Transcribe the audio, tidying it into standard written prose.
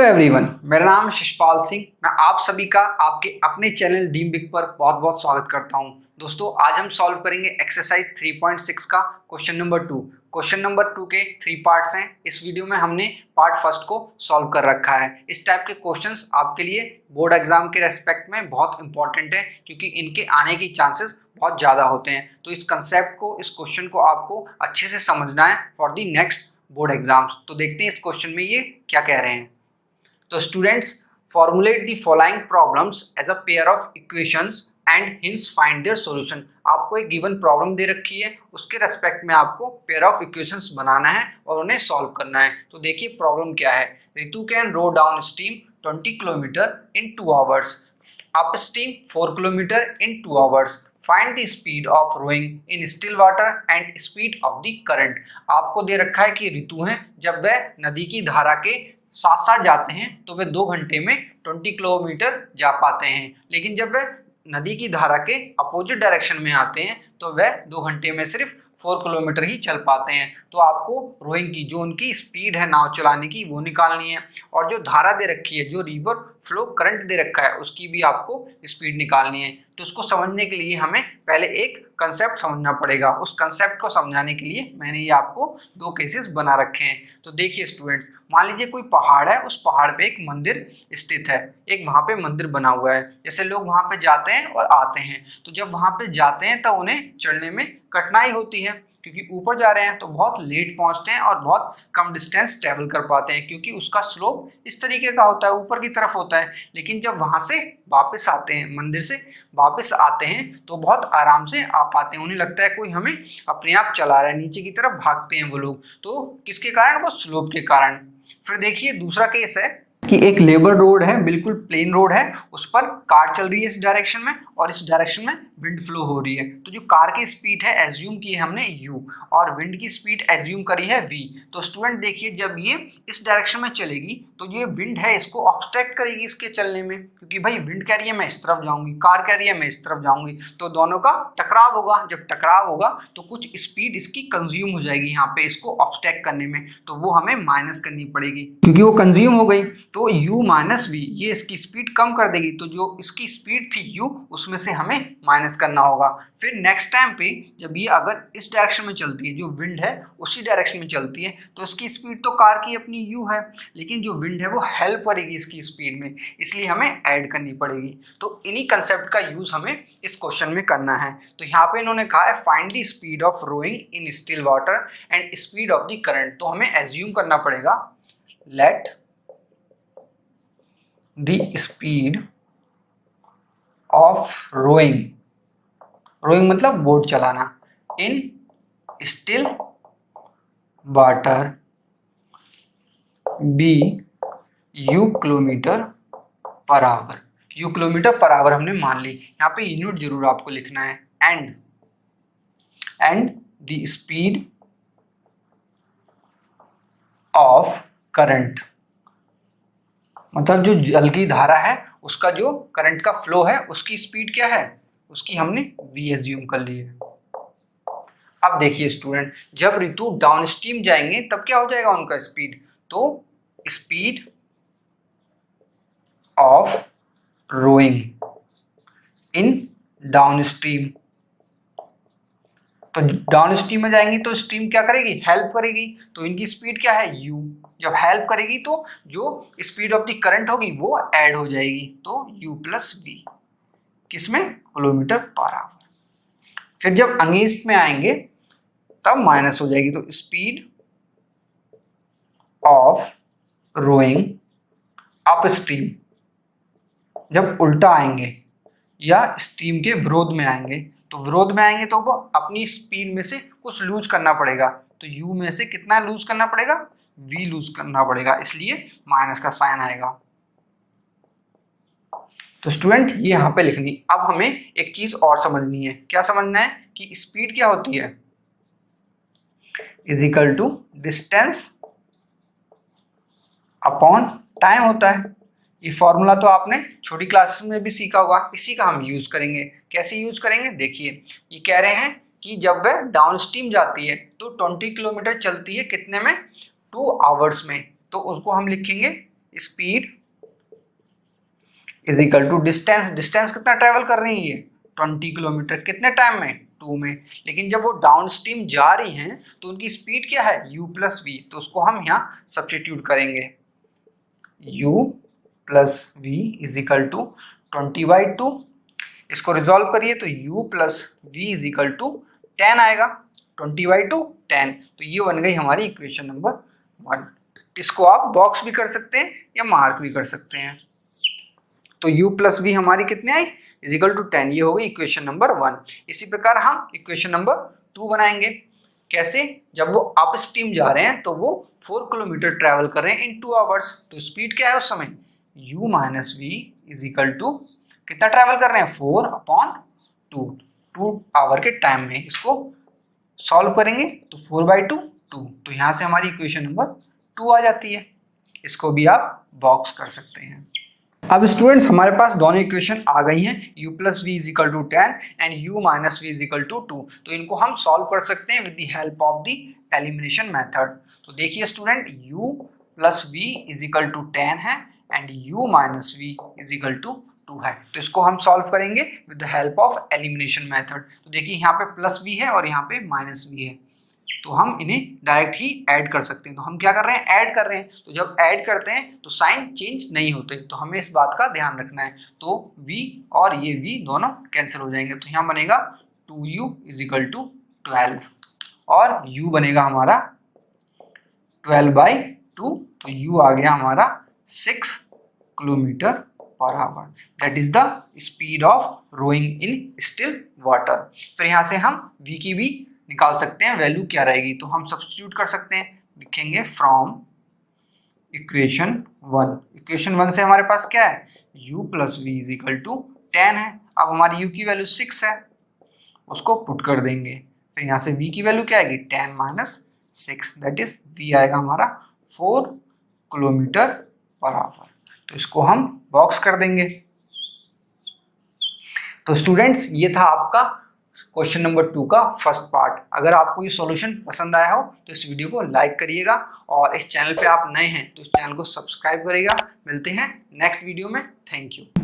Everyone, मेरा नाम शिशपाल सिंह। मैं आप सभी का आपके अपने चैनल ड्रीम बिग पर बहुत बहुत स्वागत करता हूं। दोस्तों, आज हम सॉल्व करेंगे एक्सरसाइज 3.6 का क्वेश्चन नंबर 2। क्वेश्चन नंबर 2 के 3 पार्ट्स हैं। इस वीडियो में हमने पार्ट फर्स्ट को सॉल्व कर रखा है। इस टाइप के क्वेश्चंस आपके लिए बोर्ड एग्जाम के रेस्पेक्ट में बहुत इंपॉर्टेंट है, क्योंकि इनके आने की चांसेस बहुत ज़्यादा होते हैं। तो इस कंसेप्ट को, इस क्वेश्चन को आपको अच्छे से समझना है for the next board exams. तो देखते हैं इस क्वेश्चन में ये क्या कह रहे हैं। तो students, formulate the following problems as a pair of equations and hence find their solution. आपको एक गिवन प्रॉब्लम दे रखी है, उसके रेस्पेक्ट में आपको पेयर ऑफ इक्वेशंस बनाना है और उन्हें सॉल्व करना है। तो देखिए प्रॉब्लम क्या है। Ritu can row downstream 20 kilometre in 2 hours, upstream 4 kilometre in 2 hours. Find the speed of rowing in still water and speed of the current. आपको दे रखा है कि ऋतु है, जब वह नदी की धारा के साथ साथ जाते हैं तो वे 2 घंटे में 20 किलोमीटर जा पाते हैं, लेकिन जब वे नदी की धारा के अपोजिट डायरेक्शन में आते हैं तो वह 2 घंटे में सिर्फ 4 किलोमीटर ही चल पाते हैं। तो आपको रोइंग की जो उनकी स्पीड है नाव चलाने की, वो निकालनी है, और जो धारा दे रखी है, जो रिवर फ्लो करंट दे रखा है, उसकी भी आपको स्पीड निकालनी है। तो उसको समझने के लिए हमें पहले एक कंसेप्ट समझना पड़ेगा। उस कंसेप्ट को समझाने के लिए मैंने ये आपको 2 केसेस बना रखे हैं। तो देखिए स्टूडेंट्स, मान लीजिए कोई पहाड़ है, उस पहाड़ पे एक मंदिर स्थित है, एक वहाँ पे मंदिर बना हुआ है। जैसे लोग वहाँ पे जाते हैं और आते हैं, तो जब वहाँ पे जाते हैं तो उन्हें चढ़ने में कठिनाई होती है, क्योंकि ऊपर जा रहे हैं तो बहुत लेट पहुंचते हैं और बहुत कम डिस्टेंस ट्रेवल कर पाते हैं, क्योंकि उसका स्लोप इस तरीके का होता है, ऊपर की तरफ होता है। लेकिन जब वहां से वापस आते हैं, मंदिर से वापस आते हैं, तो बहुत आराम से आ पाते हैं। उन्हें लगता है कोई हमें अपने आप चला रहा है, नीचे की तरफ भागते हैं वो लोग। तो किसके कारण? वो स्लोप के कारण। फिर देखिए दूसरा केस है कि एक लेबर रोड है, बिल्कुल प्लेन रोड है, उस पर कार चल रही है इस डायरेक्शन में, और इस डायरेक्शन में विंड फ्लो हो रही है। तो जो कार की स्पीड है एज्यूम की है हमने u, और विंड की स्पीड एज्यूम करी है v। तो स्टूडेंट देखिए, जब ये इस डायरेक्शन में चलेगी तो ये विंड है इसको ऑब्स्ट्रैक्ट करेगी इसके चलने में, क्योंकि भाई विंड कह रही है मैं इस तरफ जाऊंगी, कार कह रही है मैं इस तरफ जाऊंगी। तो दोनों का टकराव होगा। जब टकराव होगा तो कुछ स्पीड इसकी कंज्यूम हो जाएगी यहाँ पे इसको ऑब्स्ट्रैक्ट करने में, तो वो हमें माइनस करनी पड़ेगी, क्योंकि वो कंज्यूम हो गई। तो u माइनस v ये इसकी स्पीड कम कर देगी, तो जो इसकी स्पीड थी u, उसमें से हमें माइनस करना होगा। फिर नेक्स्ट टाइम पे जब ये अगर इस डायरेक्शन में चलती है, जो विंड है उसी डायरेक्शन में चलती है, तो इसकी स्पीड तो कार की अपनी u है, लेकिन जो विंड है वो हेल्प करेगी इसकी स्पीड में, इसलिए हमें ऐड करनी पड़ेगी। तो इन्हीं कंसेप्ट का यूज हमें इस क्वेश्चन में करना है। तो यहाँ पे इन्होंने कहा है find the speed of rowing in still water and speed of the current. तो हमें एज्यूम करना पड़ेगा let the speed of rowing, rowing मतलब बोट चलाना, in still water be u kilometre per hour. u kilometre per hour हमने मान ली। यहाँ पे यूनिट जरूर आपको लिखना है। And the speed of current, मतलब जो जल की धारा है उसका जो करंट का फ्लो है उसकी स्पीड क्या है, उसकी हमने v एज्यूम कर ली है। अब देखिए स्टूडेंट, जब ऋतु डाउन स्ट्रीम जाएंगे तब क्या हो जाएगा उनका स्पीड। तो speed of rowing in downstream, तो डाउन स्ट्रीम में जाएंगी तो स्ट्रीम क्या करेगी, हेल्प करेगी। तो इनकी स्पीड क्या है, u। जब हेल्प करेगी तो जो स्पीड ऑफ द करंट होगी वो ऐड हो जाएगी, तो u प्लस v, किसमें, किलोमीटर पर आवर। फिर जब अगेंस्ट में आएंगे तब माइनस हो जाएगी, तो speed of rowing upstream. जब उल्टा आएंगे या स्ट्रीम के विरोध में आएंगे, तो विरोध में आएंगे तो वो अपनी स्पीड में से कुछ लूज करना पड़ेगा। तो u में से कितना लूज करना पड़ेगा, v लूज करना पड़ेगा, इसलिए माइनस का साइन आएगा। तो स्टूडेंट ये यहाँ पे लिखनी। अब हमें एक चीज और समझनी है। क्या समझना है कि स्पीड क्या होती है, is equal to distance upon time होता है। ये फॉर्मूला तो आपने छोटी क्लासेस में भी सीखा होगा, इसी का हम यूज करेंगे। कैसे यूज करेंगे, देखिए ये कह रहे हैं कि जब वह डाउन स्ट्रीम जाती है तो 20 किलोमीटर चलती है, कितने में, 2 आवर्स में। तो उसको हम लिखेंगे speed is equal to distance, distance कितना ट्रेवल कर रही है 20 किलोमीटर, कितने टाइम में 2 में। लेकिन जब वो डाउन स्ट्रीम जा रही हैं तो उनकी स्पीड क्या है u प्लस वी, तो उसको हम यहाँ सब्सटीट्यूट करेंगे, u plus v is equal to 20/2। इसको रिजॉल्व करिए तो u plus v is equal to 10 आएगा, 20/2 10। तो ये बन गई हमारी इक्वेशन नंबर 1। इसको आप बॉक्स भी कर सकते हैं या मार्क भी कर सकते हैं। तो u प्लस वी हमारी कितने आई इज इक्वल टू 10, ये हो गई इक्वेशन नंबर 1। इसी प्रकार हम इक्वेशन नंबर 2 बनाएंगे। कैसे, जब वो अप स्ट्रीम जा रहे हैं तो वो 4 किलोमीटर ट्रैवल कर रहे हैं इन 2 आवर्स, तो स्पीड क्या है उस समय u minus v is equal to कितना ट्रैवल कर रहे हैं 4/2, 2 आवर के टाइम में। इसको सॉल्व करेंगे तो 4/2 2, तो यहाँ से हमारी इक्वेशन नंबर 2 आ जाती है। इसको भी आप बॉक्स कर सकते हैं। अब स्टूडेंट्स हमारे पास दोनों इक्वेशन आ गई हैं, u plus v is equal to 10 and u minus v is equal to 2। तो इनको हम सॉल्व कर सकते हैं with the help of the elimination method. तो देखिए student, u plus v is equal to 10 है and u minus v is equal to 2 है। तो इसको हम सॉल्व करेंगे with the help of elimination method. तो देखिए यहाँ पे प्लस वी है और यहाँ पे माइनस वी है, तो हम इन्हें डायरेक्ट ही ऐड कर सकते हैं। तो हम क्या कर रहे हैं, ऐड कर रहे हैं। तो जब ऐड करते हैं तो साइन चेंज नहीं होते, तो हमें इस बात का ध्यान रखना है। तो v और ये v दोनों कैंसिल हो जाएंगे, तो यहाँ बनेगा 2u इज इक्वल टू 12 और u बनेगा हमारा 12/2, तो u आ गया हमारा 6 kilometre per hour. That is the speed of rowing in still water. फिर यहाँ से हम v की भी निकाल सकते हैं, वैल्यू क्या रहेगी, तो हम सब्स्टिट्यूट कर सकते हैं। लिखेंगे फ्रॉम इक्वेशन 1, इक्वेशन 1 से हमारे पास क्या है u plus v is equal to 10 है। अब हमारी u की वैल्यू 6 है, उसको पुट कर देंगे। फिर यहाँ से v की वैल्यू क्या आएगी 10 माइनस 6, दैट इज v आएगा हमारा 4 किलोमीटर पर आवर। तो इसको हम बॉक्स कर देंगे। तो स्टूडेंट्स ये था आपका क्वेश्चन नंबर 2 का फर्स्ट पार्ट। अगर आपको ये सॉल्यूशन पसंद आया हो तो इस वीडियो को लाइक करिएगा और इस चैनल पे आप नए हैं तो इस चैनल को सब्सक्राइब करिएगा। मिलते हैं नेक्स्ट वीडियो में। Thank you.